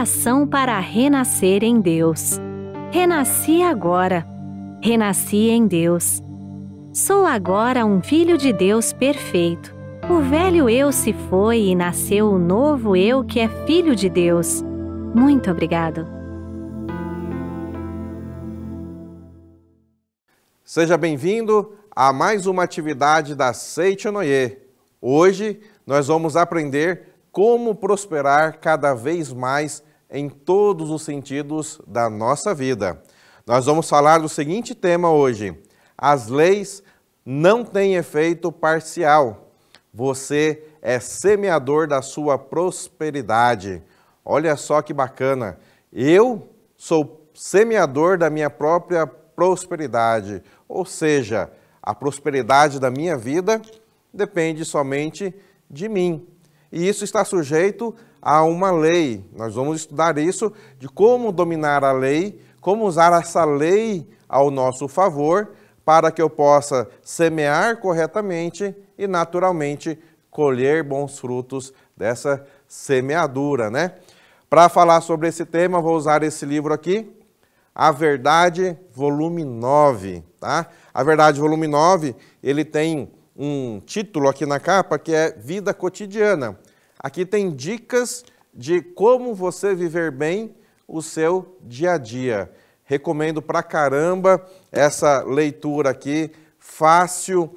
Oração para renascer em Deus. Renasci agora. Renasci em Deus. Sou agora um filho de Deus perfeito. O velho eu se foi e nasceu o novo eu que é filho de Deus. Muito obrigado. Seja bem-vindo a mais uma atividade da Seichonoye. Hoje nós vamos aprender como prosperar cada vez mais em todos os sentidos da nossa vida. Nós vamos falar do seguinte tema hoje: as leis não têm efeito parcial. Você é semeador da sua prosperidade. Olha só que bacana. Eu sou semeador da minha própria prosperidade. Ou seja, a prosperidade da minha vida depende somente de mim. E isso está sujeito a uma lei. Nós vamos estudar isso, de como dominar a lei, como usar essa lei ao nosso favor, para que eu possa semear corretamente e, naturalmente, colher bons frutos dessa semeadura, né? Para falar sobre esse tema, vou usar esse livro aqui, A Verdade, volume 9, tá? A Verdade, volume 9, ele tem um título aqui na capa que é Vida Cotidiana. Aqui tem dicas de como você viver bem o seu dia a dia. Recomendo pra caramba essa leitura aqui, fácil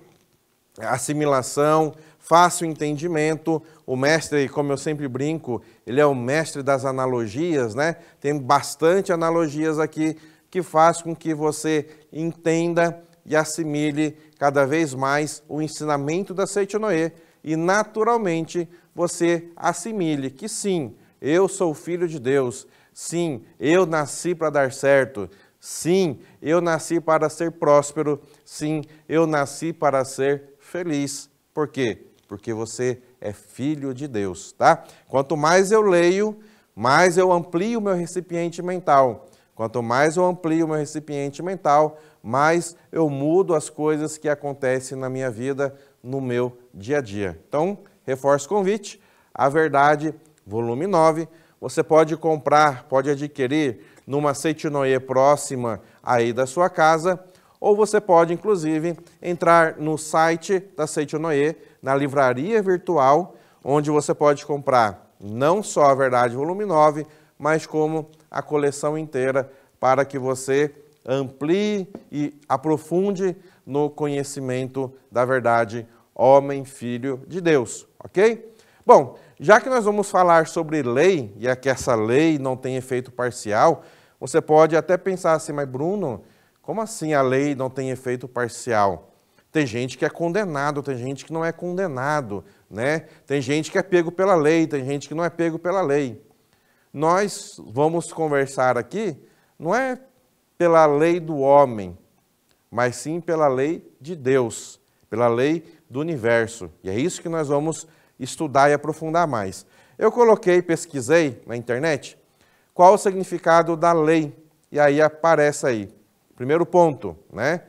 assimilação, fácil entendimento. O mestre, como eu sempre brinco, ele é o mestre das analogias, né? Tem bastante analogias aqui que faz com que você entenda e assimile cada vez mais o ensinamento da Seichonoye e, naturalmente, você assimile que sim, eu sou filho de Deus, sim, eu nasci para dar certo, sim, eu nasci para ser próspero, sim, eu nasci para ser feliz. Por quê? Porque você é filho de Deus, tá? Quanto mais eu leio, mais eu amplio o meu recipiente mental. Quanto mais eu amplio o meu recipiente mental, mais eu mudo as coisas que acontecem na minha vida, no meu dia a dia. Então, reforço o convite, A Verdade, volume 9. Você pode comprar, pode adquirir numa Seichonoye próxima aí da sua casa, ou você pode, inclusive, entrar no site da Seichonoye, na livraria virtual, onde você pode comprar não só A Verdade, volume 9, mas como a coleção inteira, para que você amplie e aprofunde no conhecimento da verdade, homem, filho de Deus, ok? Bom, já que nós vamos falar sobre lei, e é que essa lei não tem efeito parcial, você pode até pensar assim, mas Bruno, como assim a lei não tem efeito parcial? Tem gente que é condenado, tem gente que não é condenado, né? Tem gente que é pego pela lei, tem gente que não é pego pela lei. Nós vamos conversar aqui, não é pela lei do homem, mas sim pela lei de Deus, pela lei do universo. E é isso que nós vamos estudar e aprofundar mais. Eu pesquisei na internet, qual o significado da lei, e aí aparece aí. Primeiro ponto, né?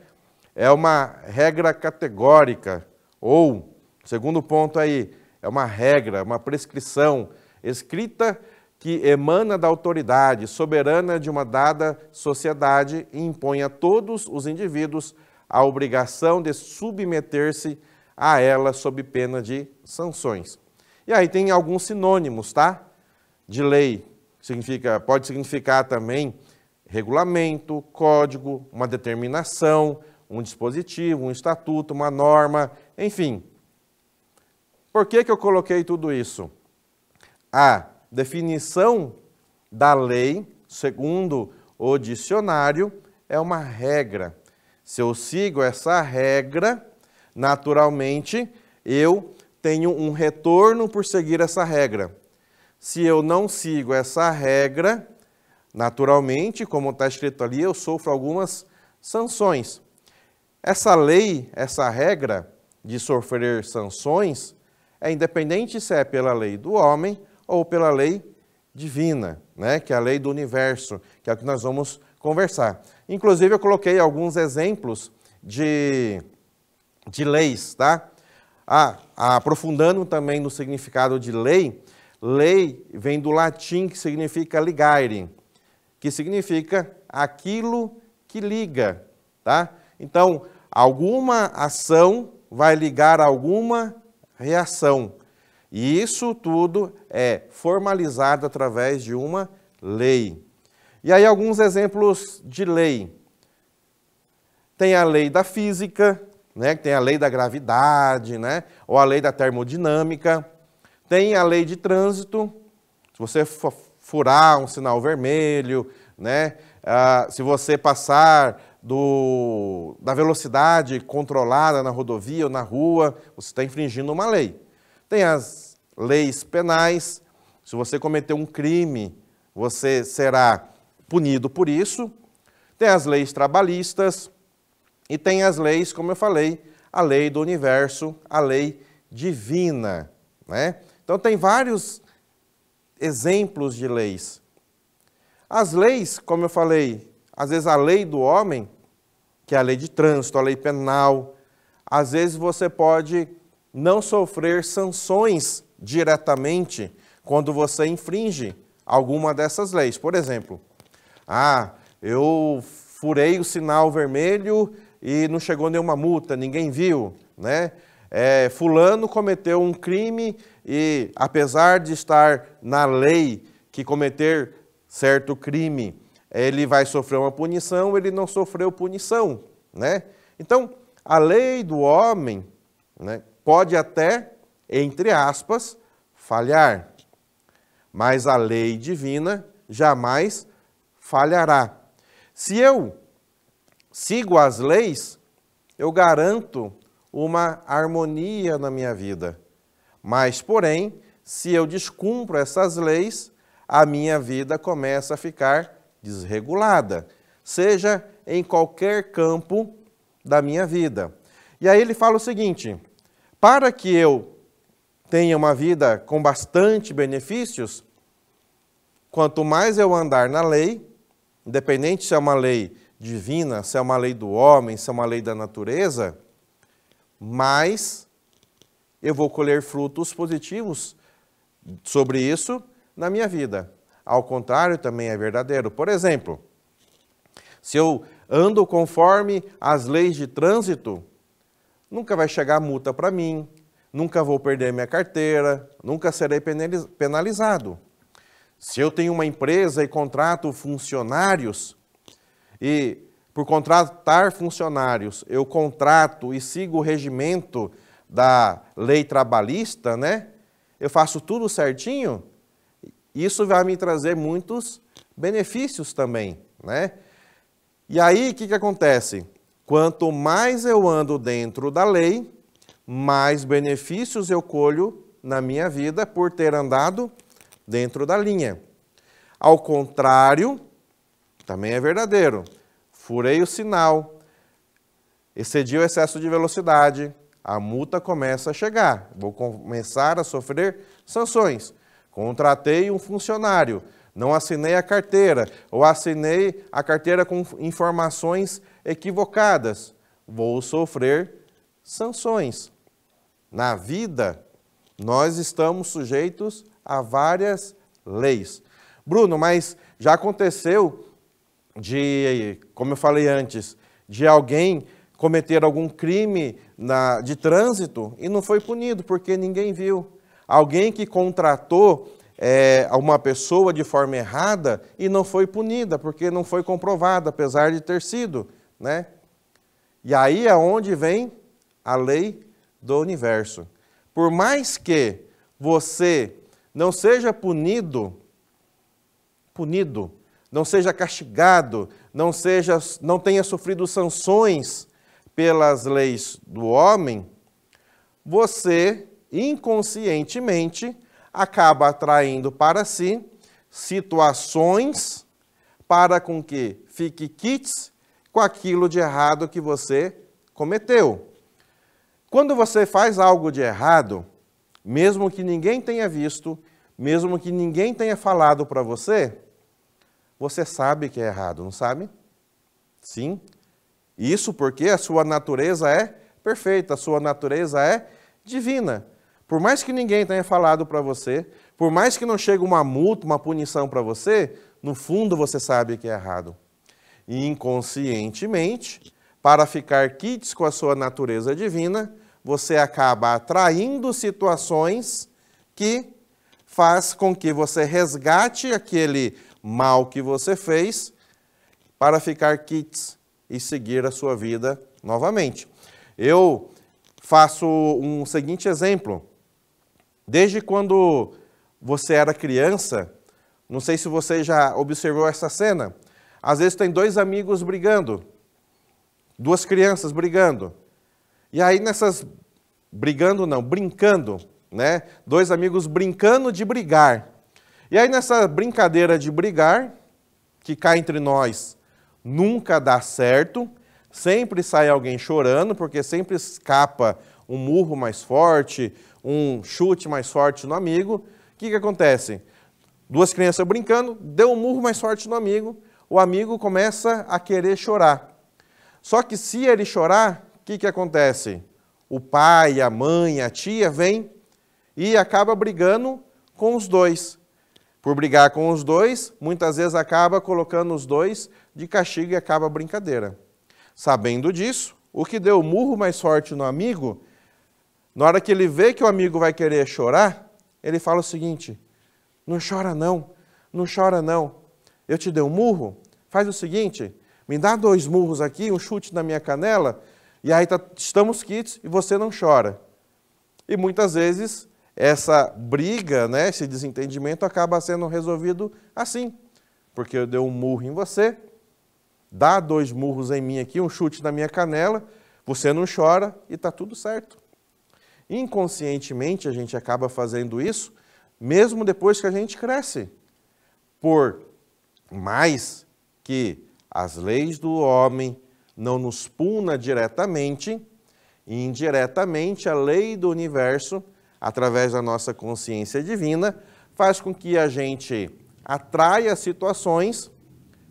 É uma regra categórica, ou, segundo ponto aí, é uma regra, uma prescrição escrita que emana da autoridade soberana de uma dada sociedade e impõe a todos os indivíduos a obrigação de submeter-se a ela sob pena de sanções. E aí tem alguns sinônimos, tá? De lei, pode significar também regulamento, código, uma determinação, um dispositivo, um estatuto, uma norma, enfim. Por que eu coloquei tudo isso? A definição da lei, segundo o dicionário, é uma regra. Se eu sigo essa regra, naturalmente, eu tenho um retorno por seguir essa regra. Se eu não sigo essa regra, naturalmente, como está escrito ali, eu sofro algumas sanções. Essa lei, essa regra de sofrer sanções, é independente se é pela lei do homem ou pela lei divina, né? Que é a lei do universo, que é o que nós vamos conversar. Inclusive, eu coloquei alguns exemplos de leis, tá? Aprofundando também no significado de lei, Lei vem do latim, que significa ligare, que significa aquilo que liga, tá? Então, alguma ação vai ligar a alguma reação. E isso tudo é formalizado através de uma lei. E aí alguns exemplos de lei. Tem a lei da física, né? Tem a lei da gravidade, né? Ou a lei da termodinâmica. Tem a lei de trânsito. Se você furar um sinal vermelho, né? Se você passar da velocidade controlada na rodovia ou na rua, você está infringindo uma lei. Tem as leis penais. Se você cometer um crime, você será punido por isso. Tem as leis trabalhistas e tem as leis, como eu falei, a lei do universo, a lei divina, né? Então tem vários exemplos de leis. As leis, como eu falei, às vezes a lei do homem, que é a lei de trânsito, a lei penal, às vezes você pode não sofrer sanções diretamente quando você infringe alguma dessas leis. Por exemplo, eu furei o sinal vermelho e não chegou nenhuma multa, ninguém viu, né? Fulano cometeu um crime e, apesar de estar na lei que cometer certo crime, ele vai sofrer uma punição, ele não sofreu punição, né? Então, a lei do homem, né, pode até, entre aspas, falhar, mas a lei divina jamais falhará. Se eu sigo as leis, eu garanto uma harmonia na minha vida. Mas, porém, se eu descumpro essas leis, a minha vida começa a ficar desregulada, seja em qualquer campo da minha vida. E aí ele fala o seguinte: para que eu tenha uma vida com bastante benefícios, quanto mais eu andar na lei, independente se é uma lei divina, se é uma lei do homem, se é uma lei da natureza, mais eu vou colher frutos positivos sobre isso na minha vida. Ao contrário, também é verdadeiro. Por exemplo, se eu ando conforme as leis de trânsito, nunca vai chegar multa para mim, nunca vou perder minha carteira, nunca serei penalizado. Se eu tenho uma empresa e contrato funcionários, e por contratar funcionários, eu contrato e sigo o regimento da lei trabalhista, né? Eu faço tudo certinho, isso vai me trazer muitos benefícios também, né? E aí, o que acontece? Quanto mais eu ando dentro da lei, mais benefícios eu colho na minha vida por ter andado dentro da linha. Ao contrário, também é verdadeiro. Furei o sinal, excedi o excesso de velocidade, a multa começa a chegar. Vou começar a sofrer sanções. Contratei um funcionário, não assinei a carteira, ou assinei a carteira com informações equivocadas. Vou sofrer sanções. Na vida, nós estamos sujeitos a várias leis. Bruno, mas já aconteceu como eu falei antes, de alguém cometer algum crime de trânsito e não foi punido porque ninguém viu. Alguém que contratou uma pessoa de forma errada e não foi punida porque não foi comprovada, apesar de ter sido, né? E aí é onde vem a lei do universo. Por mais que você não seja punido, não seja castigado, não tenha sofrido sanções pelas leis do homem, você inconscientemente acaba atraindo para si situações para com que fique quites com aquilo de errado que você cometeu. Quando você faz algo de errado, mesmo que ninguém tenha visto, mesmo que ninguém tenha falado para você, você sabe que é errado, não sabe? Sim. Isso porque a sua natureza é perfeita, a sua natureza é divina. Por mais que ninguém tenha falado para você, Por mais que não chegue uma multa, uma punição para você, no fundo você sabe que é errado. E inconscientemente, para ficar quites com a sua natureza divina, você acaba atraindo situações que faz com que você resgate aquele mal que você fez para ficar quites e seguir a sua vida novamente. Eu faço um seguinte exemplo. Desde quando você era criança, não sei se você já observou essa cena, às vezes tem dois amigos brigando, duas crianças brigando, e aí brincando, né? Dois amigos brincando de brigar. E aí nessa brincadeira de brigar, que cá entre nós nunca dá certo, sempre sai alguém chorando, porque sempre escapa um murro mais forte, um chute mais forte no amigo. O que acontece? Duas crianças brincando, deu um murro mais forte no amigo, o amigo começa a querer chorar. Só que se ele chorar, o que acontece? O pai, a mãe, a tia vem e acaba brigando com os dois. Por brigar com os dois, muitas vezes acaba colocando os dois de castigo e acaba a brincadeira. Sabendo disso, o que deu o murro mais forte no amigo, na hora que ele vê que o amigo vai querer chorar, ele fala o seguinte: não chora não, não chora não. Eu te dei um murro, faz o seguinte, me dá 2 murros aqui, um chute na minha canela, e aí estamos quites e você não chora. E muitas vezes essa briga, né, esse desentendimento acaba sendo resolvido assim, porque eu dei um murro em você, dá 2 murros em mim aqui, um chute na minha canela, você não chora e está tudo certo. Inconscientemente a gente acaba fazendo isso, mesmo depois que a gente cresce. Por mais que as leis do homem não nos puna diretamente, indiretamente a lei do universo, através da nossa consciência divina, faz com que a gente atraia situações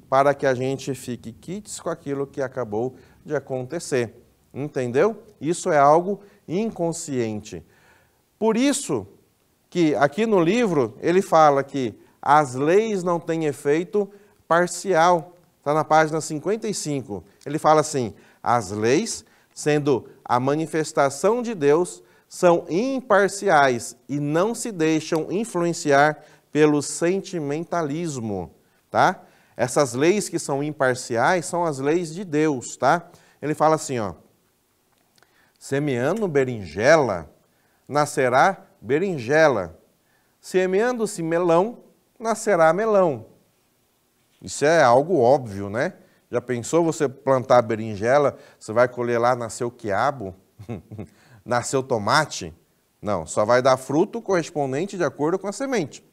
para que a gente fique quites com aquilo que acabou de acontecer. Entendeu? Isso é algo inconsciente. Por isso que aqui no livro ele fala que as leis não têm efeito parcial. Está na página 55. Ele fala assim: as leis, sendo a manifestação de Deus, são imparciais e não se deixam influenciar pelo sentimentalismo, tá? Essas leis que são imparciais são as leis de Deus, tá? Ele fala assim, ó: semeando berinjela, nascerá berinjela. Semeando-se melão, nascerá melão. Isso é algo óbvio, né? Já pensou você plantar berinjela, você vai colher lá, nasceu quiabo? Nasceu tomate? Não, só vai dar fruto correspondente de acordo com a semente.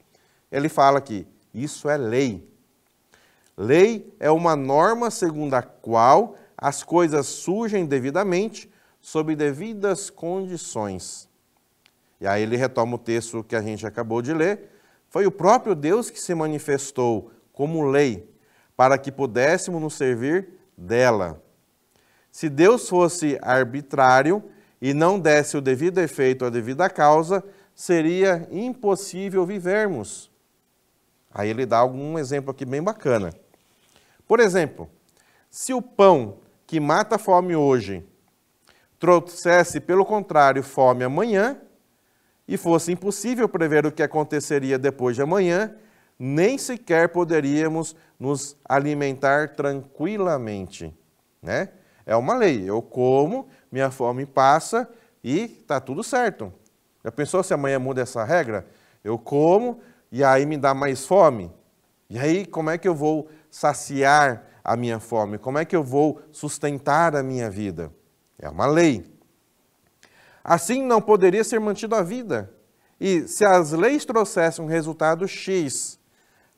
Ele fala que isso é lei. Lei é uma norma segundo a qual as coisas surgem devidamente, sob devidas condições. E aí ele retoma o texto que a gente acabou de ler. Foi o próprio Deus que se manifestou como lei, para que pudéssemos nos servir dela. Se Deus fosse arbitrário e não desse o devido efeito à devida causa, seria impossível vivermos. Aí ele dá algum exemplo aqui bem bacana. Por exemplo, se o pão que mata a fome hoje trouxesse, pelo contrário, fome amanhã, e fosse impossível prever o que aconteceria depois de amanhã, nem sequer poderíamos nos alimentar tranquilamente, né? É uma lei, eu como, minha fome passa e está tudo certo. Já pensou se amanhã muda essa regra? Eu como e aí me dá mais fome? E aí como é que eu vou saciar a minha fome? Como é que eu vou sustentar a minha vida? É uma lei. Assim não poderia ser mantida a vida. E se as leis trouxessem um resultado X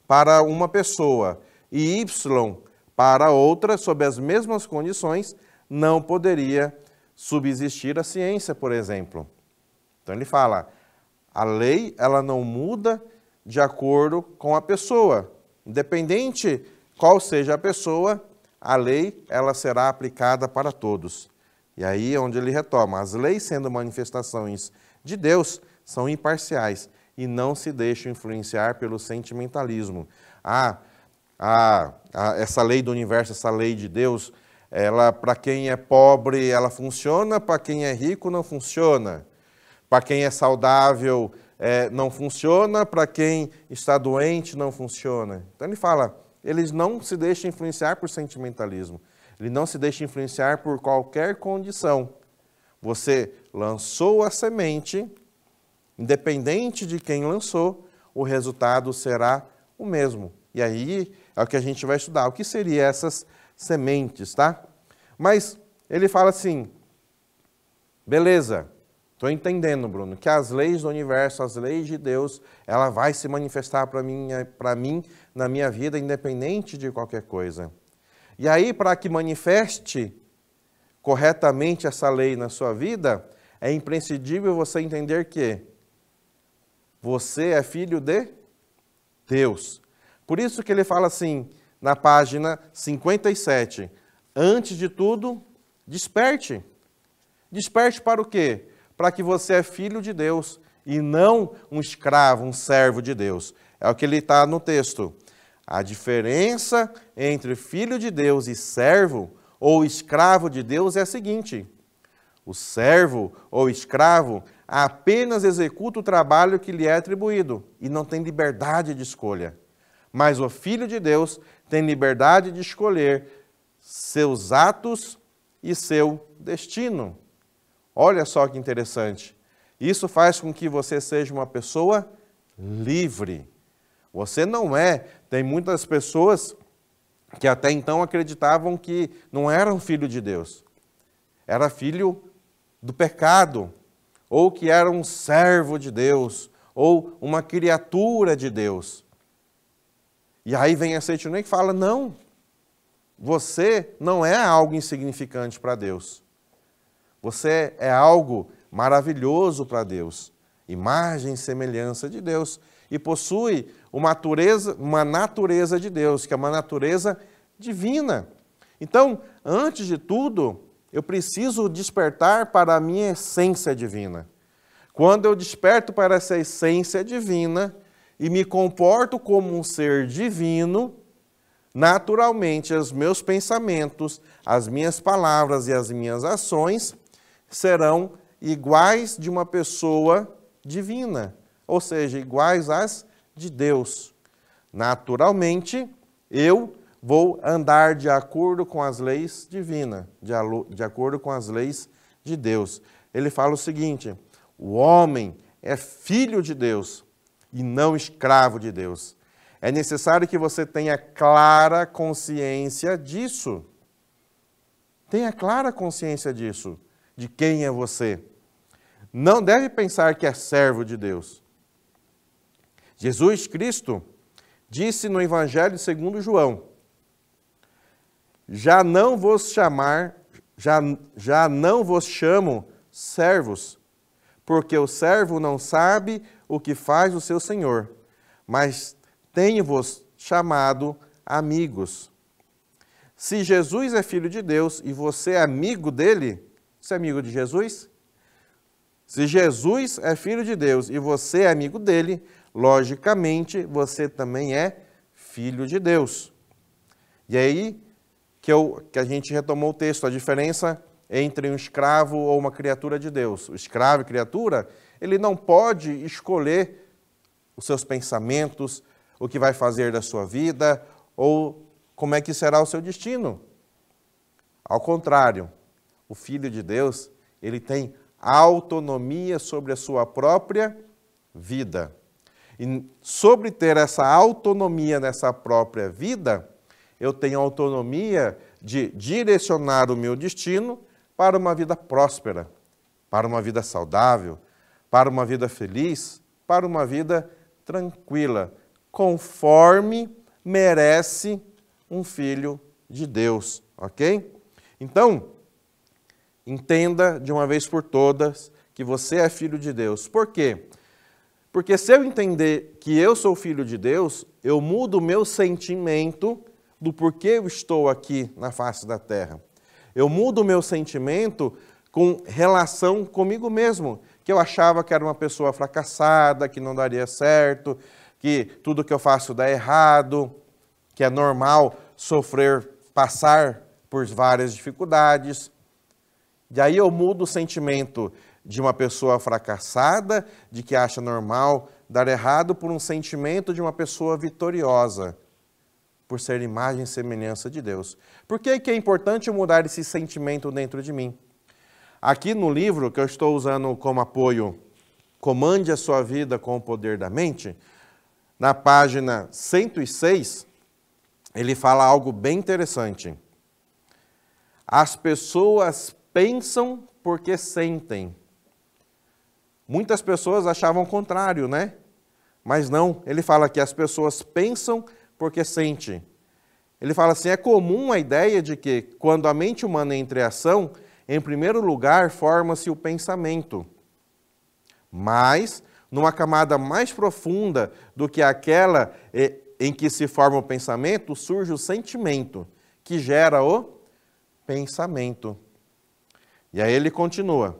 para uma pessoa e Y para outra, sob as mesmas condições, não poderia subsistir a ciência, por exemplo. Então ele fala, a lei ela não muda de acordo com a pessoa. Independente qual seja a pessoa, a lei ela será aplicada para todos. E aí é onde ele retoma, as leis sendo manifestações de Deus são imparciais e não se deixam influenciar pelo sentimentalismo. Essa lei do universo, essa lei de Deus, ela, para quem é pobre, ela funciona, para quem é rico, não funciona. Para quem é saudável, não funciona, para quem está doente, não funciona. Então ele fala, eles não se deixam influenciar por sentimentalismo, ele não se deixa influenciar por qualquer condição. Você lançou a semente, independente de quem lançou, o resultado será o mesmo. E aí é o que a gente vai estudar. O que seriam essas sementes, tá? Mas ele fala assim, beleza, estou entendendo, Bruno, que as leis do universo, as leis de Deus, ela vai se manifestar para mim, na minha vida, independente de qualquer coisa. E aí, para que manifeste corretamente essa lei na sua vida, é imprescindível você entender que você é filho de Deus. Por isso que ele fala assim, na página 57, antes de tudo, desperte. Desperte para o quê? Para que você é filho de Deus e não um escravo, um servo de Deus. É o que ele está no texto. A diferença entre filho de Deus e servo ou escravo de Deus é a seguinte: o servo ou escravo apenas executa o trabalho que lhe é atribuído e não tem liberdade de escolha. Mas o filho de Deus tem liberdade de escolher seus atos e seu destino. Olha só que interessante. Isso faz com que você seja uma pessoa livre. Você não é. Tem muitas pessoas que até então acreditavam que não eram filho de Deus. Era filho do pecado, ou que era um servo de Deus, ou uma criatura de Deus. E aí vem a Seichonoye que fala, não, você não é algo insignificante para Deus. Você é algo maravilhoso para Deus, imagem e semelhança de Deus, e possui uma natureza de Deus, que é uma natureza divina. Então, antes de tudo, eu preciso despertar para a minha essência divina. Quando eu desperto para essa essência divina e me comporto como um ser divino, naturalmente os meus pensamentos, as minhas palavras e as minhas ações serão iguais de uma pessoa divina, ou seja, iguais às de Deus. Naturalmente, eu vou andar de acordo com as leis divinas, de acordo com as leis de Deus. Ele fala o seguinte, o homem é filho de Deus e não escravo de Deus. É necessário que você tenha clara consciência disso. Tenha clara consciência disso, de quem é você. Não deve pensar que é servo de Deus. Jesus Cristo disse no Evangelho segundo João, já não vos chamo servos, porque o servo não sabe o que faz o seu senhor, mas tenho-vos chamado amigos. Se Jesus é filho de Deus e você é amigo dele, você é amigo de Jesus? Se Jesus é filho de Deus e você é amigo dele, logicamente você também é filho de Deus. E aí que a gente retomou o texto, a diferença entre um escravo ou uma criatura de Deus. O escravo e criatura, ele não pode escolher os seus pensamentos, o que vai fazer da sua vida, ou como é que será o seu destino. Ao contrário, o Filho de Deus, ele tem autonomia sobre a sua própria vida. E sobre ter essa autonomia nessa própria vida, eu tenho autonomia de direcionar o meu destino para uma vida próspera, para uma vida saudável, para uma vida feliz, para uma vida tranquila, conforme merece um filho de Deus, ok? Então, entenda de uma vez por todas que você é filho de Deus. Por quê? Porque se eu entender que eu sou filho de Deus, eu mudo o meu sentimento do porquê eu estou aqui na face da terra. Eu mudo o meu sentimento com relação comigo mesmo, que eu achava que era uma pessoa fracassada, que não daria certo, que tudo que eu faço dá errado, que é normal sofrer, passar por várias dificuldades. E aí eu mudo o sentimento de uma pessoa fracassada, de que acha normal dar errado, por um sentimento de uma pessoa vitoriosa, por ser imagem e semelhança de Deus. Por que é importante eu mudar esse sentimento dentro de mim? Aqui no livro que eu estou usando como apoio, Comande a Sua Vida com o Poder da Mente, na página 106, ele fala algo bem interessante. As pessoas pensam porque sentem. Muitas pessoas achavam o contrário, né? Mas não, ele fala que as pessoas pensam porque sentem. Ele fala assim, é comum a ideia de que, quando a mente humana entra em ação, em primeiro lugar, forma-se o pensamento. Mas, numa camada mais profunda do que aquela em que se forma o pensamento, surge o sentimento, que gera o pensamento. E aí ele continua.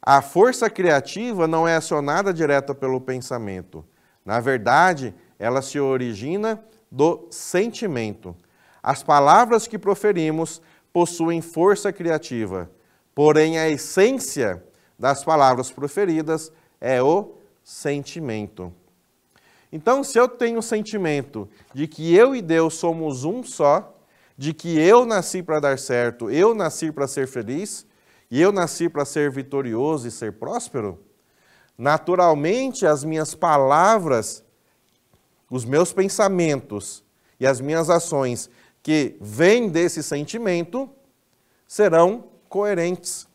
A força criativa não é acionada direta pelo pensamento. Na verdade, ela se origina do sentimento. As palavras que proferimos possuem força criativa, porém a essência das palavras proferidas é o sentimento. Então, se eu tenho o sentimento de que eu e Deus somos um só, de que eu nasci para dar certo, eu nasci para ser feliz, e eu nasci para ser vitorioso e ser próspero, naturalmente as minhas palavras, os meus pensamentos e as minhas ações que vêm desse sentimento serão coerentes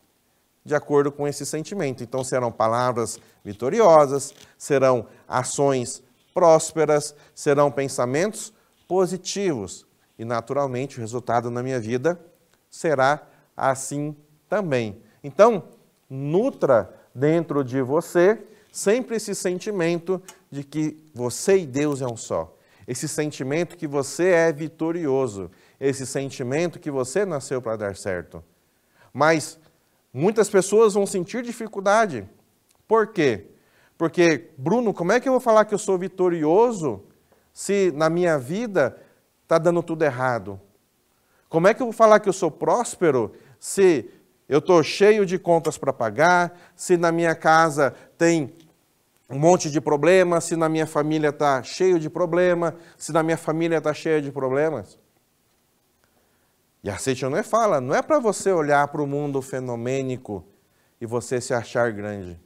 de acordo com esse sentimento. Então serão palavras vitoriosas, serão ações prósperas, serão pensamentos positivos. E naturalmente o resultado na minha vida será assim também. Então, nutra dentro de você sempre esse sentimento de que você e Deus é um só. Esse sentimento que você é vitorioso. Esse sentimento que você nasceu para dar certo. Mas muitas pessoas vão sentir dificuldade. Por quê? Porque, Bruno, como é que eu vou falar que eu sou vitorioso se na minha vida está dando tudo errado? Como é que eu vou falar que eu sou próspero se eu estou cheio de contas para pagar, se na minha casa tem um monte de problemas, se na minha família está cheio de problema, se na minha família está cheia de problemas? E a Seichonoye fala, não é para você olhar para o mundo fenomênico e você se achar grande.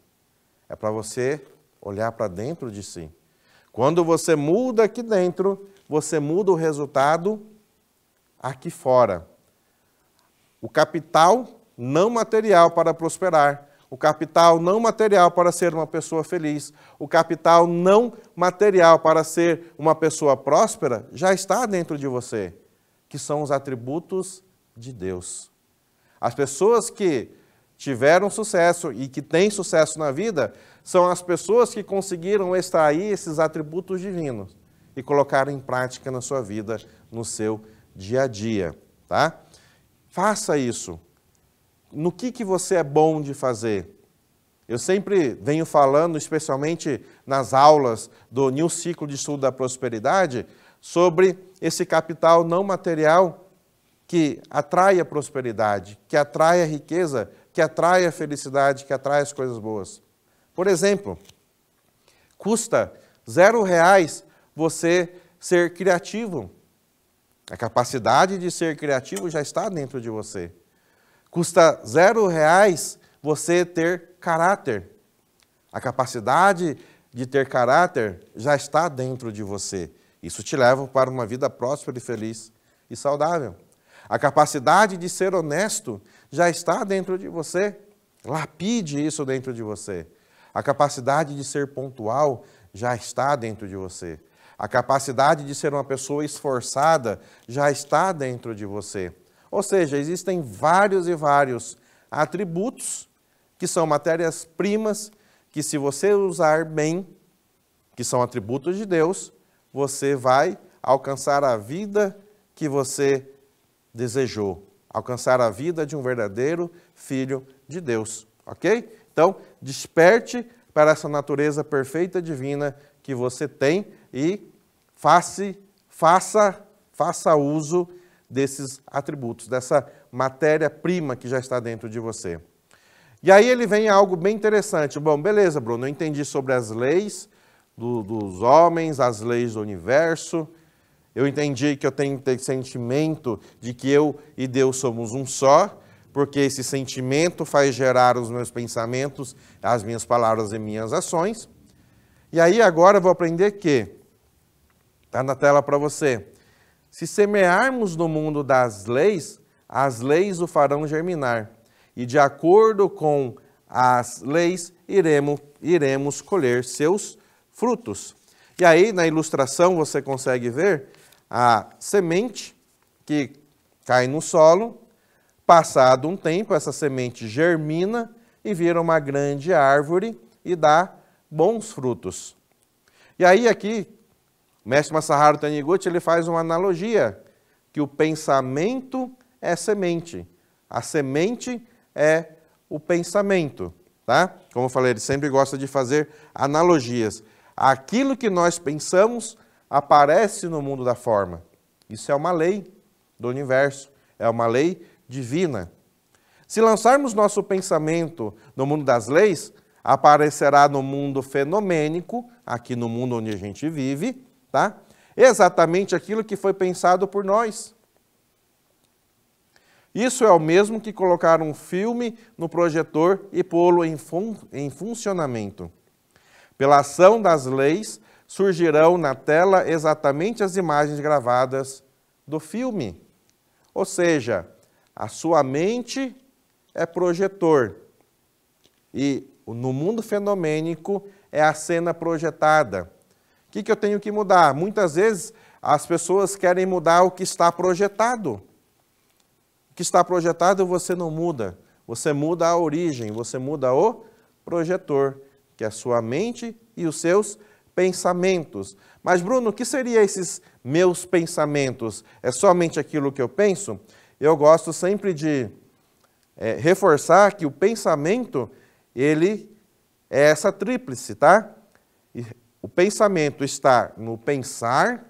É para você olhar para dentro de si. Quando você muda aqui dentro, você muda o resultado aqui fora. O capital não material para prosperar, o capital não material para ser uma pessoa feliz, o capital não material para ser uma pessoa próspera, já está dentro de você, que são os atributos de Deus. As pessoas que tiveram sucesso e que têm sucesso na vida, são as pessoas que conseguiram extrair esses atributos divinos e colocar em prática na sua vida, no seu dia a dia, tá? Faça isso. No que você é bom de fazer? Eu sempre venho falando, especialmente nas aulas do New Ciclo de Estudo da Prosperidade, sobre esse capital não material que atrai a prosperidade, que atrai a riqueza, que atrai a felicidade, que atrai as coisas boas. Por exemplo, custa R$0 você ser criativo. A capacidade de ser criativo já está dentro de você. Custa R$0 você ter caráter. A capacidade de ter caráter já está dentro de você. Isso te leva para uma vida próspera e feliz e saudável. A capacidade de ser honesto já está dentro de você. Lapide isso dentro de você. A capacidade de ser pontual já está dentro de você. A capacidade de ser uma pessoa esforçada já está dentro de você. Ou seja, existem vários e vários atributos que são matérias-primas que, se você usar bem, que são atributos de Deus, você vai alcançar a vida que você desejou. Alcançar a vida de um verdadeiro filho de Deus. Ok? Então, desperte para essa natureza perfeita divina que você tem e faça uso desses atributos, dessa matéria-prima que já está dentro de você. E aí ele vem a algo bem interessante. Bom, beleza, Bruno, eu entendi sobre as leis dos homens, as leis do universo. Eu entendi que eu tenho que ter sentimento de que eu e Deus somos um só, porque esse sentimento faz gerar os meus pensamentos, as minhas palavras e minhas ações. E aí agora eu vou aprender que, está na tela para você, se semearmos no mundo das leis, as leis o farão germinar. E de acordo com as leis, iremos colher seus frutos. E aí, na ilustração, você consegue ver a semente que cai no solo. Passado um tempo, essa semente germina e vira uma grande árvore e dá bons frutos. E aí, aqui, o mestre Masaharu Taniguchi, ele faz uma analogia, que o pensamento é semente. A semente é o pensamento, tá? Como eu falei, ele sempre gosta de fazer analogias. Aquilo que nós pensamos aparece no mundo da forma. Isso é uma lei do universo, é uma lei divina. Se lançarmos nosso pensamento no mundo das leis, aparecerá no mundo fenomênico, aqui no mundo onde a gente vive, tá? Exatamente aquilo que foi pensado por nós. Isso é o mesmo que colocar um filme no projetor e pô-lo em funcionamento. Pela ação das leis, surgirão na tela exatamente as imagens gravadas do filme. Ou seja, a sua mente é projetor e no mundo fenomênico é a cena projetada. O que eu tenho que mudar? Muitas vezes as pessoas querem mudar o que está projetado. O que está projetado você não muda. Você muda a origem, você muda o projetor, que é a sua mente e os seus pensamentos. Mas, Bruno, o que seriam esses meus pensamentos? É somente aquilo que eu penso? Eu gosto sempre de reforçar que o pensamento, ele é essa tríplice, tá? O pensamento está no pensar,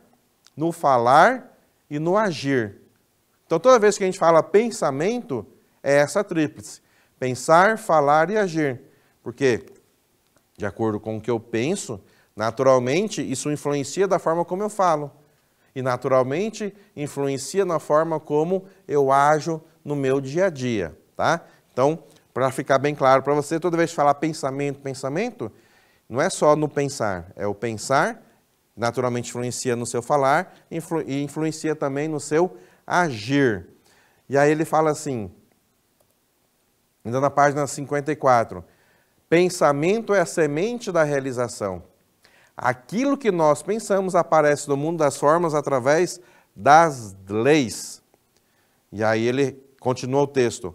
no falar e no agir. Então, toda vez que a gente fala pensamento, é essa tríplice. Pensar, falar e agir. Porque, de acordo com o que eu penso, naturalmente, isso influencia da forma como eu falo. E, naturalmente, influencia na forma como eu ajo no meu dia a dia, tá? Então, para ficar bem claro para você, toda vez que falar pensamento, não é só no pensar, é o pensar, naturalmente influencia no seu falar e influencia também no seu agir. E aí ele fala assim, ainda na página 54, pensamento é a semente da realização. Aquilo que nós pensamos aparece no mundo das formas através das leis. E aí ele continua o texto.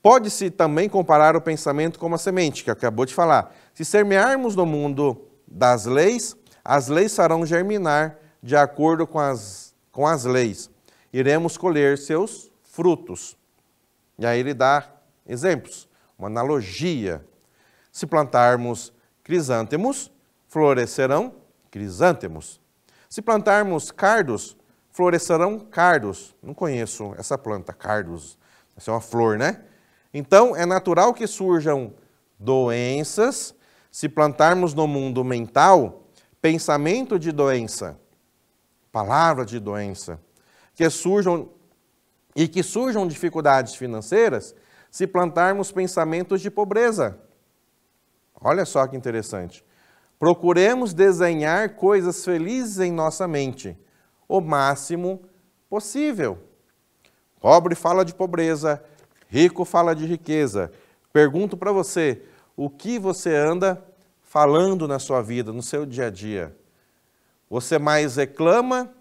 Pode-se também comparar o pensamento com a semente, que acabou de falar. Se semearmos no mundo das leis, as leis farão germinar de acordo com as leis. Iremos colher seus frutos. E aí ele dá exemplos, uma analogia. Se plantarmos crisântemos, florescerão crisântemos. Se plantarmos cardos, florescerão cardos. Não conheço essa planta, cardos. Essa é uma flor, né? Então, é natural que surjam doenças. Se plantarmos no mundo mental, pensamento de doença, palavra de doença, que surjam dificuldades financeiras, se plantarmos pensamentos de pobreza. Olha só que interessante. Procuremos desenhar coisas felizes em nossa mente, o máximo possível. Pobre fala de pobreza, rico fala de riqueza. Pergunto para você, o que você anda falando na sua vida, no seu dia a dia? Você mais reclama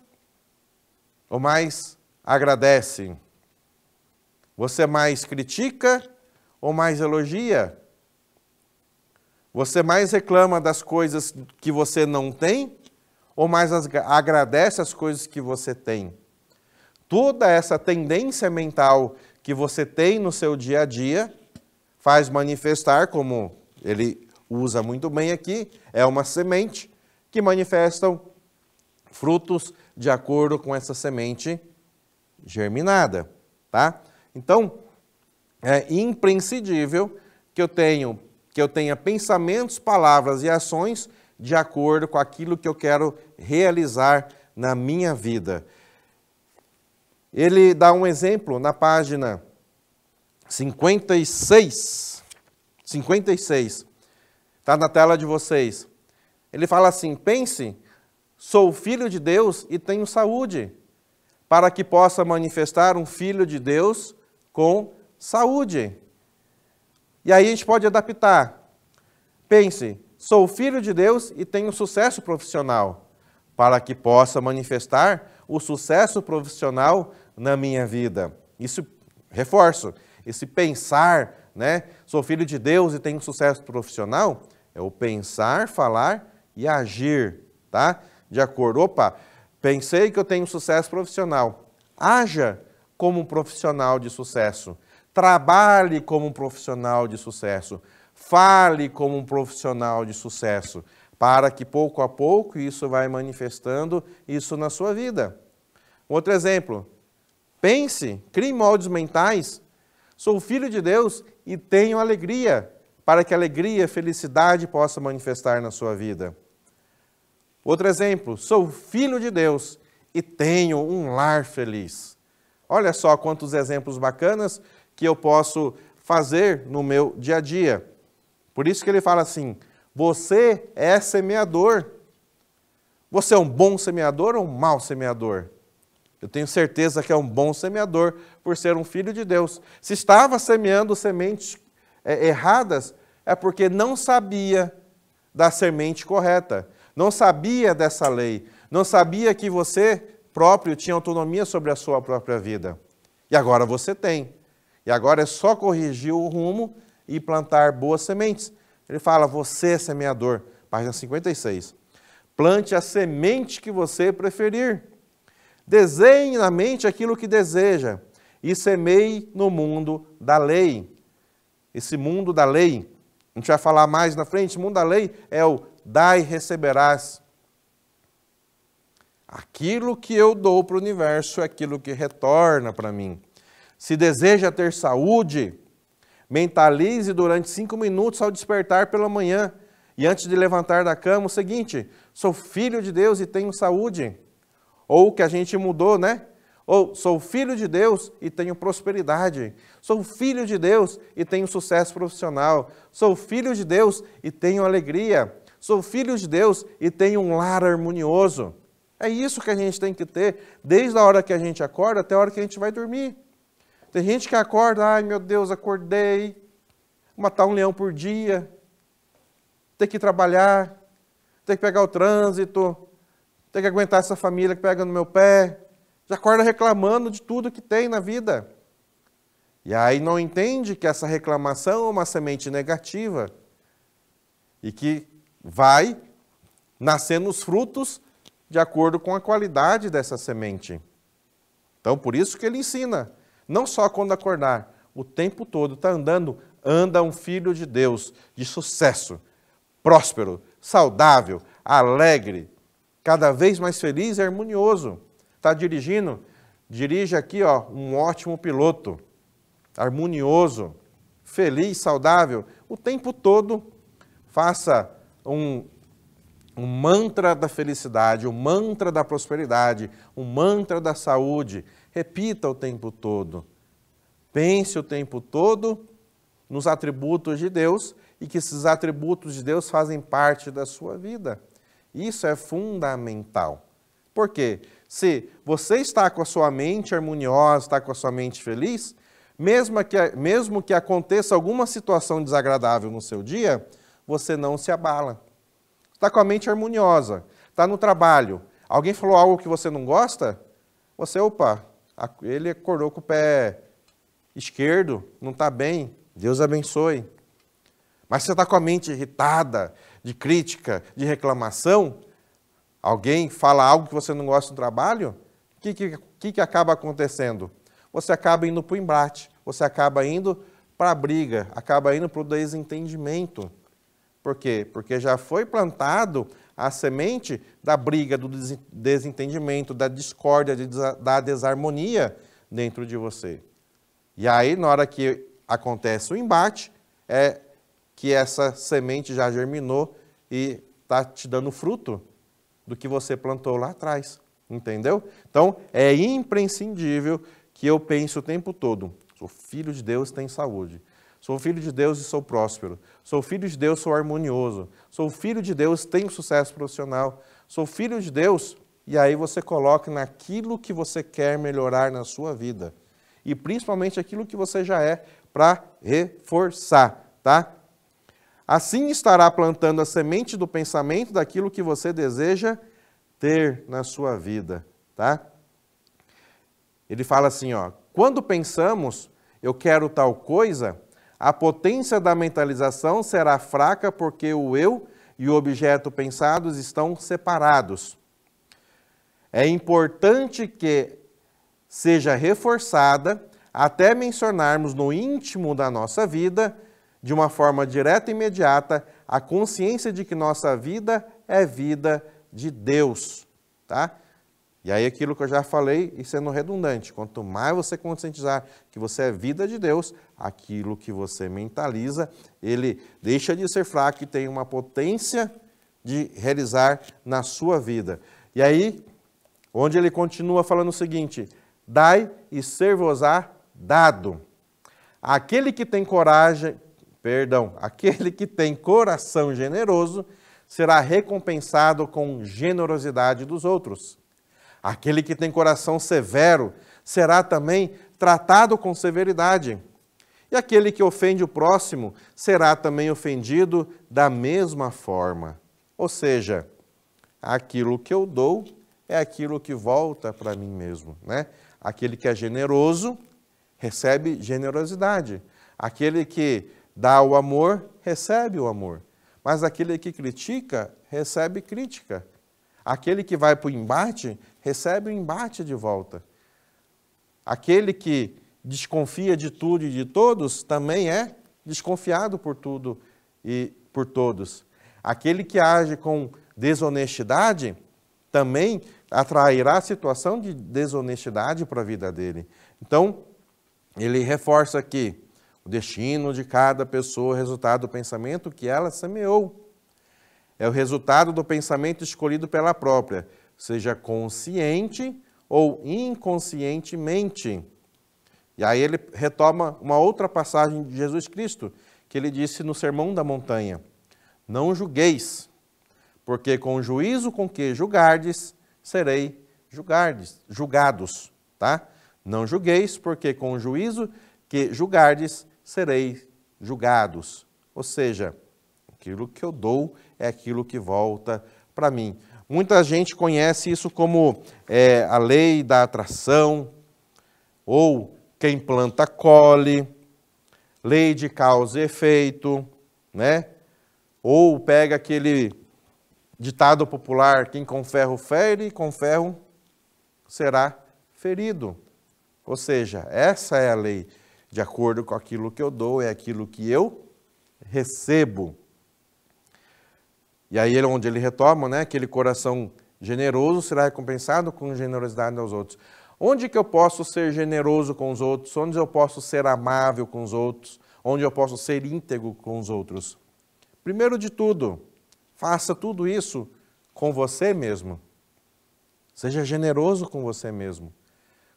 ou mais agradece? Você mais critica ou mais elogia? Você mais reclama das coisas que você não tem ou mais agradece as coisas que você tem? Toda essa tendência mental que você tem no seu dia a dia faz manifestar, como ele usa muito bem aqui, é uma semente que manifestam frutos de acordo com essa semente germinada, tá? Então, é imprescindível que eu tenha pensamentos, palavras e ações de acordo com aquilo que eu quero realizar na minha vida. Ele dá um exemplo na página 56. Está na tela de vocês. Ele fala assim: pense, sou filho de Deus e tenho saúde, para que possa manifestar um filho de Deus com saúde. E aí a gente pode adaptar. Pense, sou filho de Deus e tenho sucesso profissional, para que possa manifestar o sucesso profissional na minha vida. Isso, reforço, esse pensar, né? Sou filho de Deus e tenho sucesso profissional, é o pensar, falar e agir, tá? De acordo, opa, pensei que eu tenho sucesso profissional. Haja como um profissional de sucesso. Trabalhe como um profissional de sucesso. Fale como um profissional de sucesso, para que pouco a pouco isso vai manifestando isso na sua vida. Outro exemplo, pense, crie moldes mentais. Sou filho de Deus e tenho alegria, para que alegria e felicidade possa manifestar na sua vida. Outro exemplo, sou filho de Deus e tenho um lar feliz. Olha só quantos exemplos bacanas que eu posso fazer no meu dia a dia. Por isso que ele fala assim, você é semeador. Você é um bom semeador ou um mau semeador? Eu tenho certeza que é um bom semeador por ser um filho de Deus. Se estava semeando sementes erradas, é porque não sabia da semente correta, não sabia dessa lei, não sabia que você próprio tinha autonomia sobre a sua própria vida. E agora você tem. E agora é só corrigir o rumo e plantar boas sementes. Ele fala, você é semeador, página 56. Plante a semente que você preferir. Desenhe na mente aquilo que deseja e semeie no mundo da lei. Esse mundo da lei, a gente vai falar mais na frente, o mundo da lei é o dai e receberás. Aquilo que eu dou para o universo é aquilo que retorna para mim. Se deseja ter saúde, mentalize durante 5 minutos ao despertar pela manhã e antes de levantar da cama o seguinte, sou filho de Deus e tenho saúde. Ou que a gente mudou, né? Ou sou filho de Deus e tenho prosperidade. Sou filho de Deus e tenho sucesso profissional. Sou filho de Deus e tenho alegria. Sou filho de Deus e tenho um lar harmonioso. É isso que a gente tem que ter, desde a hora que a gente acorda até a hora que a gente vai dormir. Tem gente que acorda, ai meu Deus, acordei, matar um leão por dia, ter que trabalhar, ter que pegar o trânsito, ter que aguentar essa família que pega no meu pé. Já acorda reclamando de tudo que tem na vida. E aí não entende que essa reclamação é uma semente negativa e que vai nascendo os frutos de acordo com a qualidade dessa semente. Então, por isso que ele ensina, não só quando acordar, o tempo todo está andando, anda um filho de Deus, de sucesso, próspero, saudável, alegre, cada vez mais feliz e harmonioso. Está dirigindo? Dirige aqui, ó, um ótimo piloto, harmonioso, feliz, saudável, o tempo todo. Faça um mantra da felicidade, um mantra da prosperidade, um mantra da saúde. Repita o tempo todo. Pense o tempo todo nos atributos de Deus e que esses atributos de Deus fazem parte da sua vida. Isso é fundamental. Por quê? Se você está com a sua mente harmoniosa, está com a sua mente feliz, mesmo que aconteça alguma situação desagradável no seu dia, você não se abala. Está com a mente harmoniosa, está no trabalho, alguém falou algo que você não gosta, você, opa, ele acordou com o pé esquerdo, não está bem, Deus abençoe. Mas você está com a mente irritada, de crítica, de reclamação, alguém fala algo que você não gosta do trabalho, o que acaba acontecendo? Você acaba indo para o embate, você acaba indo para a briga, acaba indo para o desentendimento. Por quê? Porque já foi plantado a semente da briga, do desentendimento, da discórdia, da desarmonia dentro de você. E aí, na hora que acontece o embate, é que essa semente já germinou e está te dando fruto do que você plantou lá atrás. Entendeu? Então, é imprescindível que eu pense o tempo todo: sou filho de Deus, tenho saúde. Sou filho de Deus e sou próspero. Sou filho de Deus, sou harmonioso. Sou filho de Deus, tenho sucesso profissional. Sou filho de Deus, e aí você coloca naquilo que você quer melhorar na sua vida. E principalmente aquilo que você já é, para reforçar, tá? Assim estará plantando a semente do pensamento daquilo que você deseja ter na sua vida, tá? Ele fala assim, ó: quando pensamos, eu quero tal coisa, a potência da mentalização será fraca porque o eu e o objeto pensados estão separados. É importante que seja reforçada até mencionarmos no íntimo da nossa vida, de uma forma direta e imediata, a consciência de que nossa vida é vida de Deus, tá? E aí aquilo que eu já falei, e sendo redundante, quanto mais você conscientizar que você é vida de Deus, aquilo que você mentaliza, ele deixa de ser fraco e tem uma potência de realizar na sua vida. E aí, onde ele continua falando o seguinte: dai e ser-vos-á dado. Aquele que tem aquele que tem coração generoso será recompensado com generosidade dos outros. Aquele que tem coração severo será também tratado com severidade. E aquele que ofende o próximo será também ofendido da mesma forma. Ou seja, aquilo que eu dou é aquilo que volta para mim mesmo, né? Aquele que é generoso recebe generosidade. Aquele que dá o amor recebe o amor. Mas aquele que critica, recebe crítica. Aquele que vai para o embate, recebe o embate de volta. Aquele que desconfia de tudo e de todos, também é desconfiado por tudo e por todos. Aquele que age com desonestidade, também atrairá a situação de desonestidade para a vida dele. Então, ele reforça aqui: o destino de cada pessoa é o resultado do pensamento que ela semeou. É o resultado do pensamento escolhido pela própria, seja consciente ou inconscientemente. E aí ele retoma uma outra passagem de Jesus Cristo, que ele disse no Sermão da Montanha: não julgueis, porque com o juízo com que julgardes, serei julgados, tá? Não julgueis, porque com o juízo que julgardes, sereis julgados. Ou seja, aquilo que eu dou é aquilo que volta para mim. Muita gente conhece isso como a lei da atração, ou quem planta colhe, lei de causa e efeito, né? Ou pega aquele ditado popular: quem com ferro fere, com ferro será ferido. Ou seja, essa é a lei. De acordo com aquilo que eu dou, é aquilo que eu recebo. E aí onde ele retoma, né? Aquele coração generoso será recompensado com generosidade aos outros. Onde que eu posso ser generoso com os outros? Onde eu posso ser amável com os outros? Onde eu posso ser íntegro com os outros? Primeiro de tudo, faça tudo isso com você mesmo. Seja generoso com você mesmo.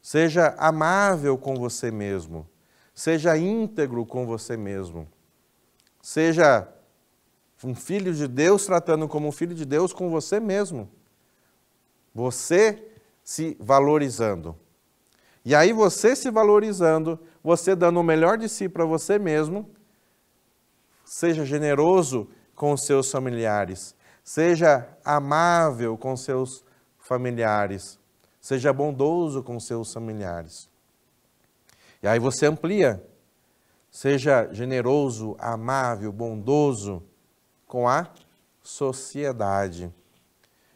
Seja amável com você mesmo. Seja íntegro com você mesmo. Seja um filho de Deus tratando como um filho de Deus com você mesmo. Você se valorizando. E aí você se valorizando, você dando o melhor de si para você mesmo, seja generoso com os seus familiares. Seja amável com seus familiares. Seja bondoso com seus familiares. E aí você amplia. Seja generoso, amável, bondoso com a sociedade.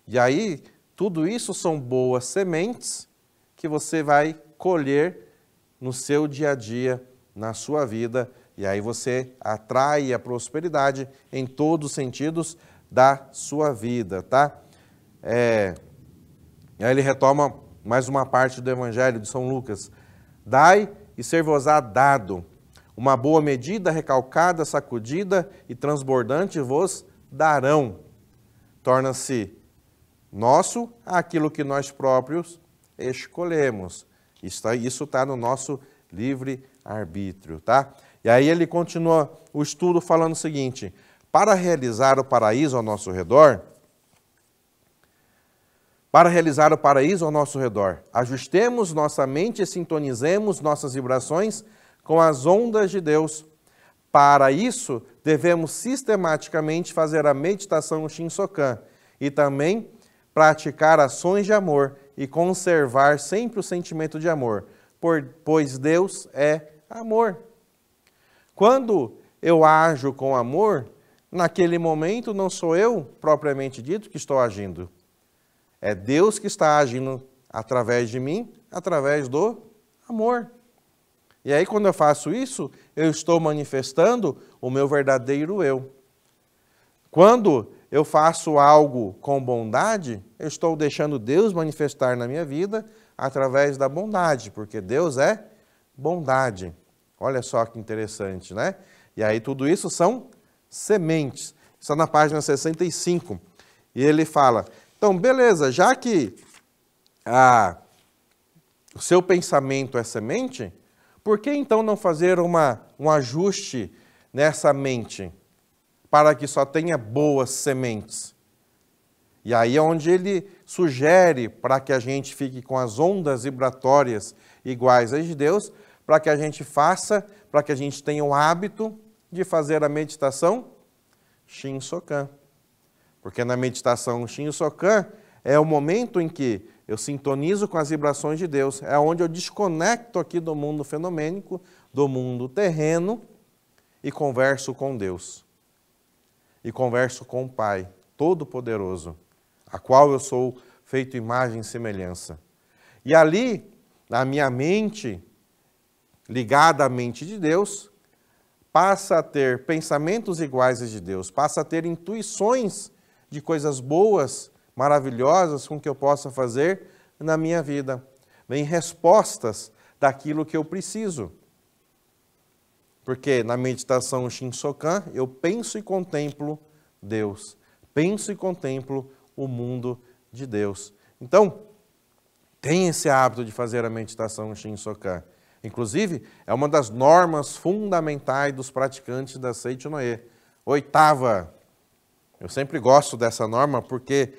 E aí, tudo isso são boas sementes que você vai colher no seu dia a dia, na sua vida, E aí você atrai a prosperidade em todos os sentidos da sua vida, tá? Aí ele retoma mais uma parte do Evangelho de São Lucas. Dai e ser-vos-á dado. Uma boa medida, recalcada, sacudida e transbordante vos darão. Torna-se nosso aquilo que nós próprios escolhemos. Isso está no nosso livre-arbítrio, tá? E aí ele continua o estudo falando o seguinte: para realizar o paraíso ao nosso redor, ajustemos nossa mente e sintonizemos nossas vibrações com as ondas de Deus. Para isso, devemos sistematicamente fazer a meditação Shin-Sokan e também praticar ações de amor e conservar sempre o sentimento de amor, pois Deus é amor. Quando eu ajo com amor, naquele momento não sou eu, propriamente dito, que estou agindo. É Deus que está agindo através de mim, através do amor. E aí, quando eu faço isso, eu estou manifestando o meu verdadeiro eu. Quando eu faço algo com bondade, eu estou deixando Deus manifestar na minha vida através da bondade, porque Deus é bondade. Olha só que interessante, né? E aí tudo isso são sementes. Está na página 65. E ele fala, então, beleza, já que o seu pensamento é semente, por que então não fazer um ajuste nessa mente para que só tenha boas sementes? E aí é onde ele sugere para que a gente fique com as ondas vibratórias iguais às de Deus, para que a gente faça, para que a gente tenha o hábito de fazer a meditação Shin-Sokan. Porque na meditação Shin-Sokan é o momento em que eu sintonizo com as vibrações de Deus, é onde eu desconecto aqui do mundo fenomênico, do mundo terreno e converso com Deus. E converso com o Pai Todo-Poderoso, a qual eu sou feito imagem e semelhança. E ali, na minha mente, ligada à mente de Deus, passa a ter pensamentos iguais aos de Deus, passa a ter intuições de coisas boas, maravilhosas com que eu possa fazer na minha vida. Vem respostas daquilo que eu preciso. Porque na meditação Shin-Sokan eu penso e contemplo Deus. Penso e contemplo o mundo de Deus. Então, tem esse hábito de fazer a meditação Shin-Sokan. Inclusive, é uma das normas fundamentais dos praticantes da Seicho-no-e. 8ª. Eu sempre gosto dessa norma porque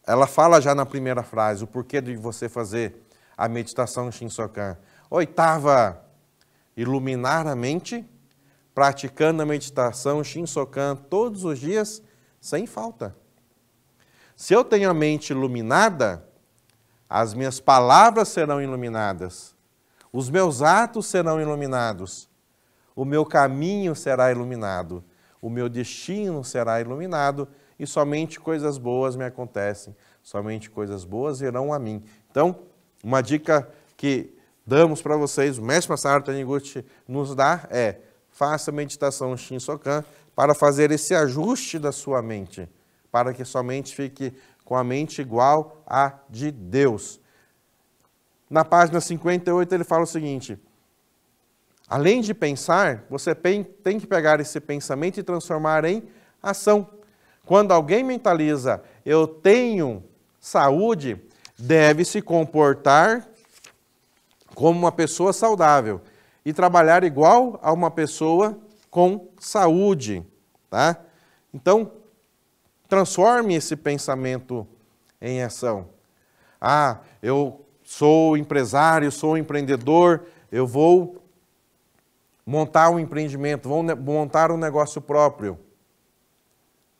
ela fala já na primeira frase o porquê de você fazer a meditação Shin-Sokan. 8ª, iluminar a mente, praticando a meditação Shin-Sokan todos os dias, sem falta. Se eu tenho a mente iluminada, as minhas palavras serão iluminadas, os meus atos serão iluminados, o meu caminho será iluminado, o meu destino será iluminado e somente coisas boas me acontecem, somente coisas boas virão a mim. Então, uma dica que damos para vocês, o mestre Masaru Taniguchi nos dá é: faça a meditação Shin-Sokan para fazer esse ajuste da sua mente, para que somente fique com a mente igual à de Deus. Na página 58 ele fala o seguinte: além de pensar, você tem que pegar esse pensamento e transformar em ação. Quando alguém mentaliza, eu tenho saúde, deve se comportar como uma pessoa saudável e trabalhar igual a uma pessoa com saúde, tá? Então, transforme esse pensamento em ação. Ah, eu sou empresário, sou empreendedor, eu vou montar um empreendimento, vou montar um negócio próprio.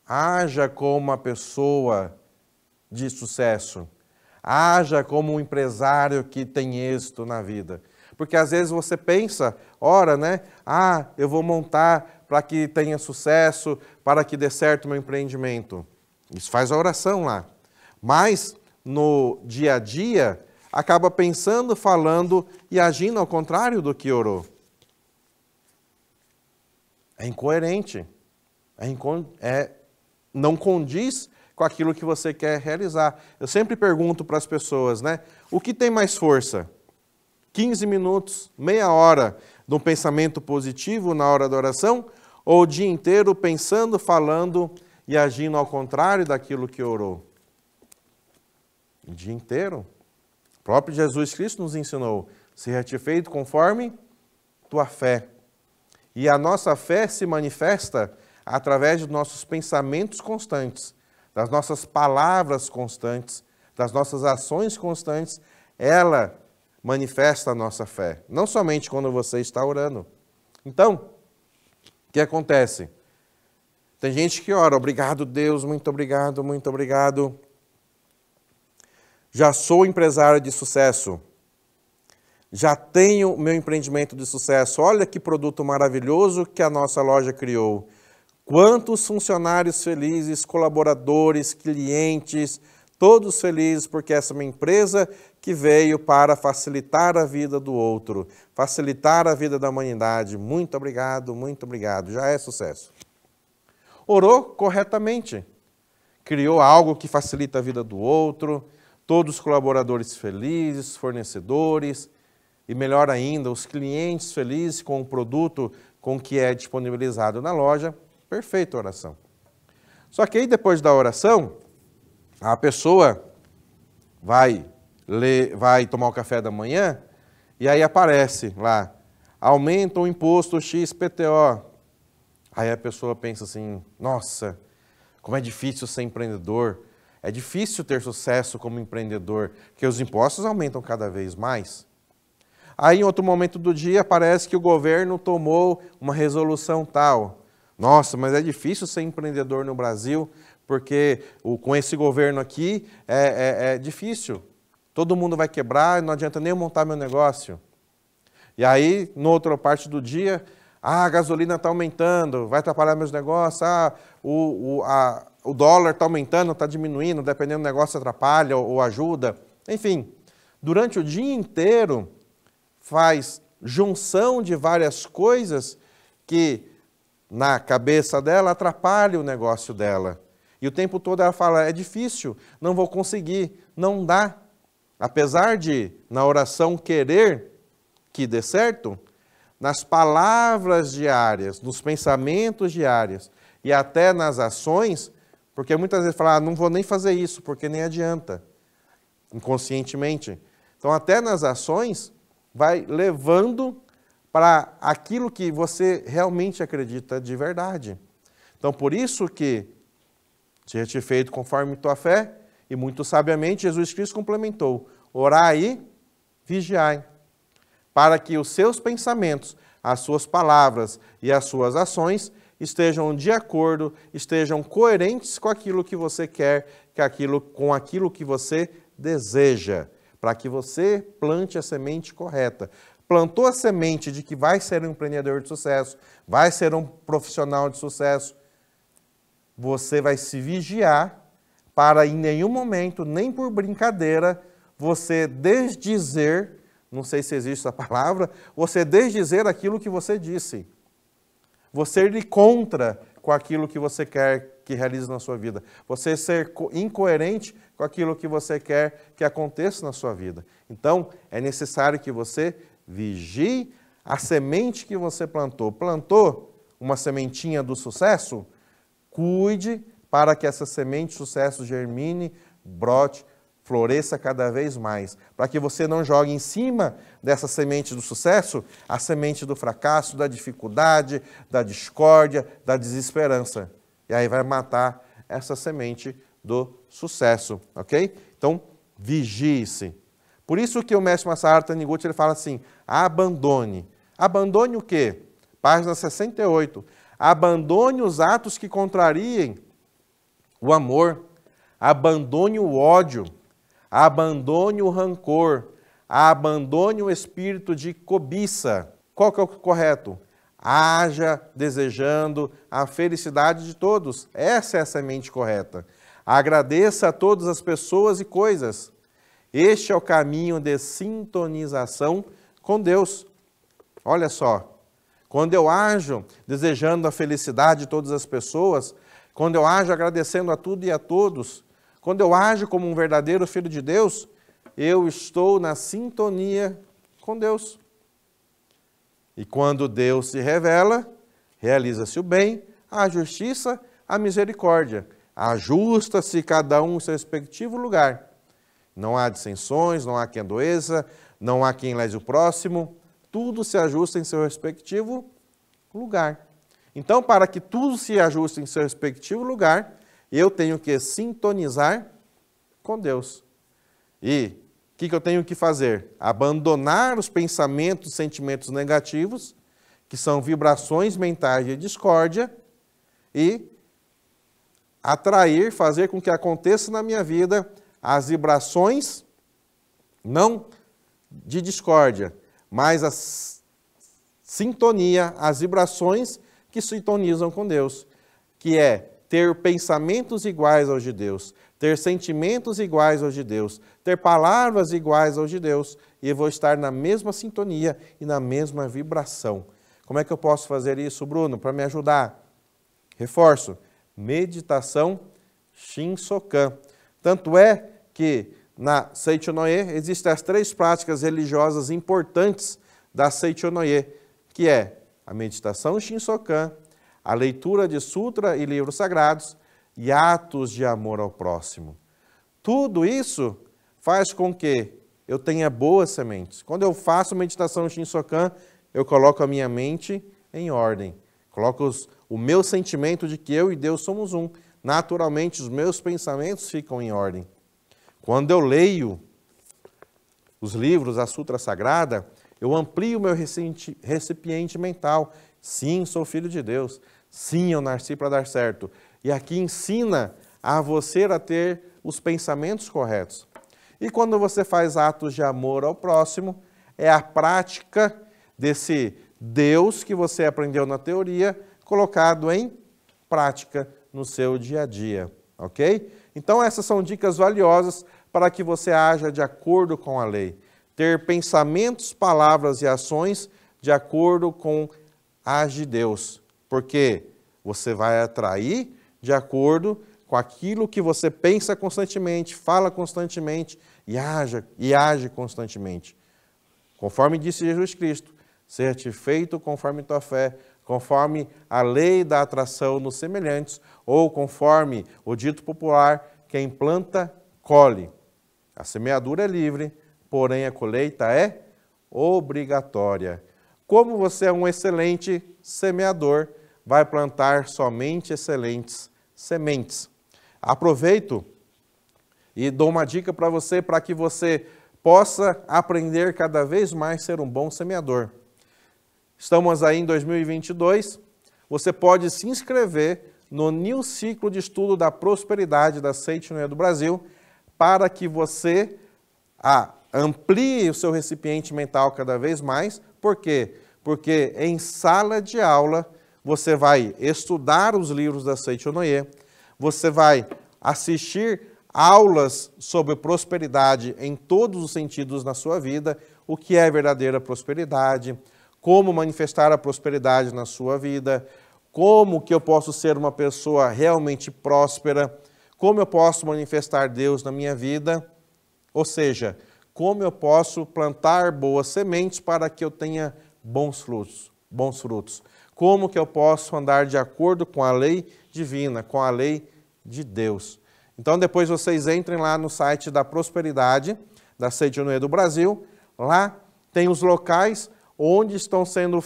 Haja como uma pessoa de sucesso. Haja como um empresário que tem êxito na vida. Porque às vezes você pensa, ora, né? Ah, eu vou montar para que tenha sucesso, para que dê certo o meu empreendimento. Isso faz a oração lá. Mas no dia a dia, acaba pensando, falando e agindo ao contrário do que orou. é incoerente, não condiz com aquilo que você quer realizar. Eu sempre pergunto para as pessoas, né? O que tem mais força? 15 minutos, meia hora de um pensamento positivo na hora da oração, ou o dia inteiro pensando, falando e agindo ao contrário daquilo que orou? O dia inteiro. O próprio Jesus Cristo nos ensinou, seja feito conforme tua fé. E a nossa fé se manifesta através dos nossos pensamentos constantes, das nossas palavras constantes, das nossas ações constantes. Ela manifesta a nossa fé, não somente quando você está orando. Então, o que acontece? Tem gente que ora, obrigado Deus, muito obrigado, muito obrigado. Já sou empresário de sucesso. Já tenho meu empreendimento de sucesso. Olha que produto maravilhoso que a nossa loja criou. Quantos funcionários felizes, colaboradores, clientes, todos felizes porque essa é uma empresa que veio para facilitar a vida do outro, facilitar a vida da humanidade. Muito obrigado, já é sucesso. Orou corretamente, criou algo que facilita a vida do outro, todos os colaboradores felizes, fornecedores, e melhor ainda, os clientes felizes com o produto com que é disponibilizado na loja. Perfeita oração. Só que aí depois da oração, a pessoa vai tomar o café da manhã e aí aparece lá, aumenta o imposto XPTO. Aí a pessoa pensa assim, nossa, como é difícil ser empreendedor, é difícil ter sucesso como empreendedor, porque os impostos aumentam cada vez mais. Aí em outro momento do dia parece que o governo tomou uma resolução tal. Nossa, mas é difícil ser empreendedor no Brasil, porque com esse governo aqui é difícil. Todo mundo vai quebrar, não adianta nem eu montar meu negócio. E aí, na outra parte do dia, a gasolina está aumentando, vai atrapalhar meus negócios, o dólar está aumentando, está diminuindo, dependendo do negócio atrapalha ou ajuda. Enfim, durante o dia inteiro faz junção de várias coisas que na cabeça dela atrapalha o negócio dela. E o tempo todo ela fala, é difícil, não vou conseguir, não dá. Apesar de, na oração, querer que dê certo, nas palavras diárias, nos pensamentos diários e até nas ações, porque muitas vezes fala, não vou nem fazer isso, porque nem adianta, inconscientemente. Então, até nas ações, vai levando para aquilo que você realmente acredita de verdade. Então, por isso que seja feito conforme tua fé, e muito sabiamente Jesus Cristo complementou, orai e vigiai, para que os seus pensamentos, as suas palavras e as suas ações estejam de acordo, estejam coerentes com aquilo que você quer, com aquilo que você deseja, para que você plante a semente correta. Plantou a semente de que vai ser um empreendedor de sucesso, vai ser um profissional de sucesso, você vai se vigiar para em nenhum momento, nem por brincadeira, você desdizer, não sei se existe essa palavra, você desdizer aquilo que você disse. Você ir contra com aquilo que você quer que realize na sua vida. Você ser incoerente com aquilo que você quer que aconteça na sua vida. Então, é necessário que você vigie a semente que você plantou. Plantou uma sementinha do sucesso? Cuide para que essa semente de sucesso germine, brote, floresça cada vez mais. Para que você não jogue em cima dessa semente do sucesso a semente do fracasso, da dificuldade, da discórdia, da desesperança. E aí vai matar essa semente do sucesso, ok? Então, vigie-se. Por isso que o mestre Masaharu Taniguchi ele fala assim, abandone. Abandone o quê? Página 68. Abandone os atos que contrariem o amor. Abandone o ódio. Abandone o rancor. Abandone o espírito de cobiça. Qual que é o correto? Haja desejando a felicidade de todos. Essa é a semente correta. Agradeça a todas as pessoas e coisas. Este é o caminho de sintonização com Deus. Olha só. quando eu ajo desejando a felicidade de todas as pessoas, quando eu ajo agradecendo a tudo e a todos, quando eu ajo como um verdadeiro filho de Deus, eu estou na sintonia com Deus. E quando Deus se revela, realiza-se o bem, a justiça, a misericórdia. Ajusta-se cada um em seu respectivo lugar. Não há dissensões, não há quem adoeça, não há quem lese o próximo. Tudo se ajusta em seu respectivo lugar. Então, para que tudo se ajuste em seu respectivo lugar, eu tenho que sintonizar com Deus. E o que eu tenho que fazer? Abandonar os pensamentos, sentimentos negativos, que são vibrações mentais de discórdia, e atrair, fazer com que aconteça na minha vida as vibrações, não de discórdia, mas a sintonia, as vibrações que sintonizam com Deus, que é ter pensamentos iguais aos de Deus, ter sentimentos iguais aos de Deus, ter palavras iguais aos de Deus, e eu vou estar na mesma sintonia e na mesma vibração. Como é que eu posso fazer isso, Bruno, para me ajudar? Reforço, meditação Shinsokan. Tanto é que na Seichonoye existem as 3 práticas religiosas importantes da Seichonoye, que é a meditação Shinsokan, a leitura de sutra e livros sagrados e atos de amor ao próximo. Tudo isso faz com que eu tenha boas sementes. Quando eu faço meditação Shinsokan, eu coloco a minha mente em ordem. Coloco o meu sentimento de que eu e Deus somos um. Naturalmente, os meus pensamentos ficam em ordem. Quando eu leio os livros, a Sutra Sagrada, eu amplio o meu recipiente mental. Sim, sou filho de Deus. Sim, eu nasci para dar certo. E aqui ensina a você a ter os pensamentos corretos. E quando você faz atos de amor ao próximo, é a prática desse Deus que você aprendeu na teoria, colocado em prática no seu dia a dia, ok? Então essas são dicas valiosas para que você haja de acordo com a lei. Ter pensamentos, palavras e ações de acordo com as de Deus, porque você vai atrair de acordo com aquilo que você pensa constantemente, fala constantemente e age constantemente. Conforme disse Jesus Cristo, ser-te feito conforme tua fé, conforme a lei da atração nos semelhantes, ou conforme o dito popular, quem planta, colhe. A semeadura é livre, porém a colheita é obrigatória. Como você é um excelente semeador, vai plantar somente excelentes sementes. Aproveito e dou uma dica para você, para que você possa aprender cada vez mais a ser um bom semeador. Estamos aí em 2022, você pode se inscrever no New Ciclo de Estudo da Prosperidade da Seichonoye do Brasil, para que você amplie o seu recipiente mental cada vez mais. Por quê? Porque em sala de aula você vai estudar os livros da Seichonoye, você vai assistir aulas sobre prosperidade em todos os sentidos na sua vida, o que é verdadeira prosperidade, como manifestar a prosperidade na sua vida, como que eu posso ser uma pessoa realmente próspera, como eu posso manifestar Deus na minha vida, ou seja, como eu posso plantar boas sementes para que eu tenha bons frutos. Como que eu posso andar de acordo com a lei divina, com a lei de Deus. Então depois vocês entrem lá no site da Prosperidade, da Seichonoye do Brasil, lá tem os locais onde estão sendo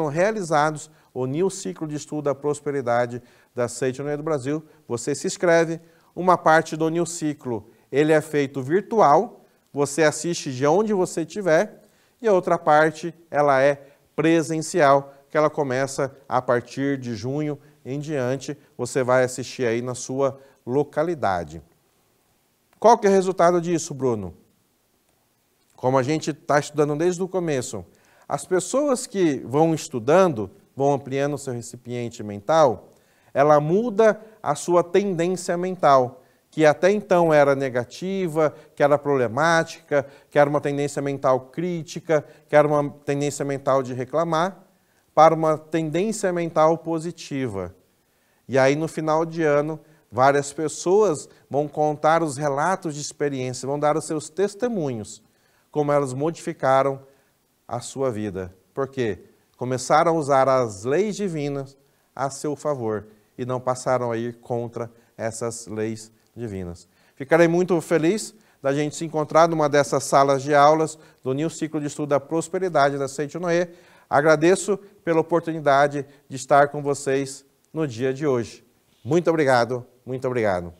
realizados o New Ciclo de Estudo da Prosperidade da Seichonoye do Brasil. Você se inscreve, uma parte do New Ciclo, ele é feito virtual, você assiste de onde você estiver, e a outra parte, ela é presencial, que ela começa a partir de junho em diante, você vai assistir aí na sua localidade. Qual que é o resultado disso, Bruno? Como a gente está estudando desde o começo, as pessoas que vão estudando, vão ampliando o seu recipiente mental, ela muda a sua tendência mental, que até então era negativa, que era problemática, que era uma tendência mental crítica, que era uma tendência mental de reclamar, para uma tendência mental positiva. E aí, no final de ano, várias pessoas vão contar os relatos de experiência, vão dar os seus testemunhos, como elas modificaram a sua vida. Por quê? Começaram a usar as leis divinas a seu favor e não passaram a ir contra essas leis divinas. Ficarei muito feliz da gente se encontrar numa dessas salas de aulas do New Ciclo de Estudo da Prosperidade da Seichonoye. Agradeço pela oportunidade de estar com vocês no dia de hoje. Muito obrigado, muito obrigado.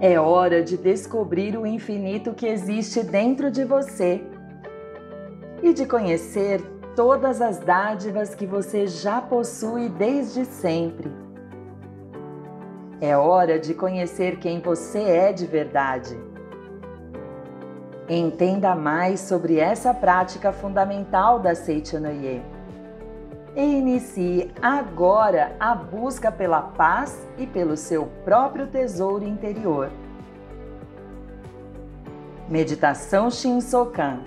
É hora de descobrir o infinito que existe dentro de você e de conhecer todas as dádivas que você já possui desde sempre. É hora de conhecer quem você é de verdade. Entenda mais sobre essa prática fundamental da Seichonoye. E inicie agora a busca pela paz e pelo seu próprio tesouro interior. Meditação Shinsokan.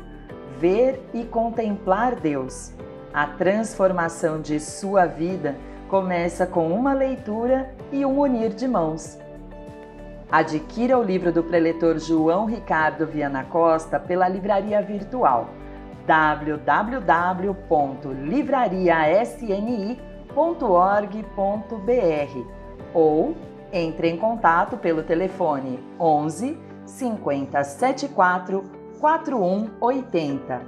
Ver e contemplar Deus. A transformação de sua vida começa com uma leitura e um unir de mãos. Adquira o livro do preletor João Ricardo Viana Costa pela livraria virtual www.livrariasni.org.br ou entre em contato pelo telefone 11 50 74 4180.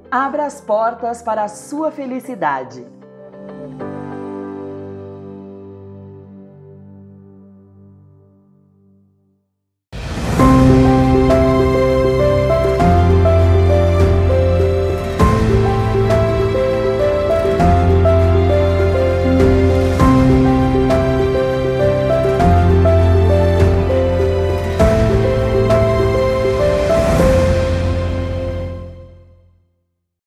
Abra as portas para a sua felicidade.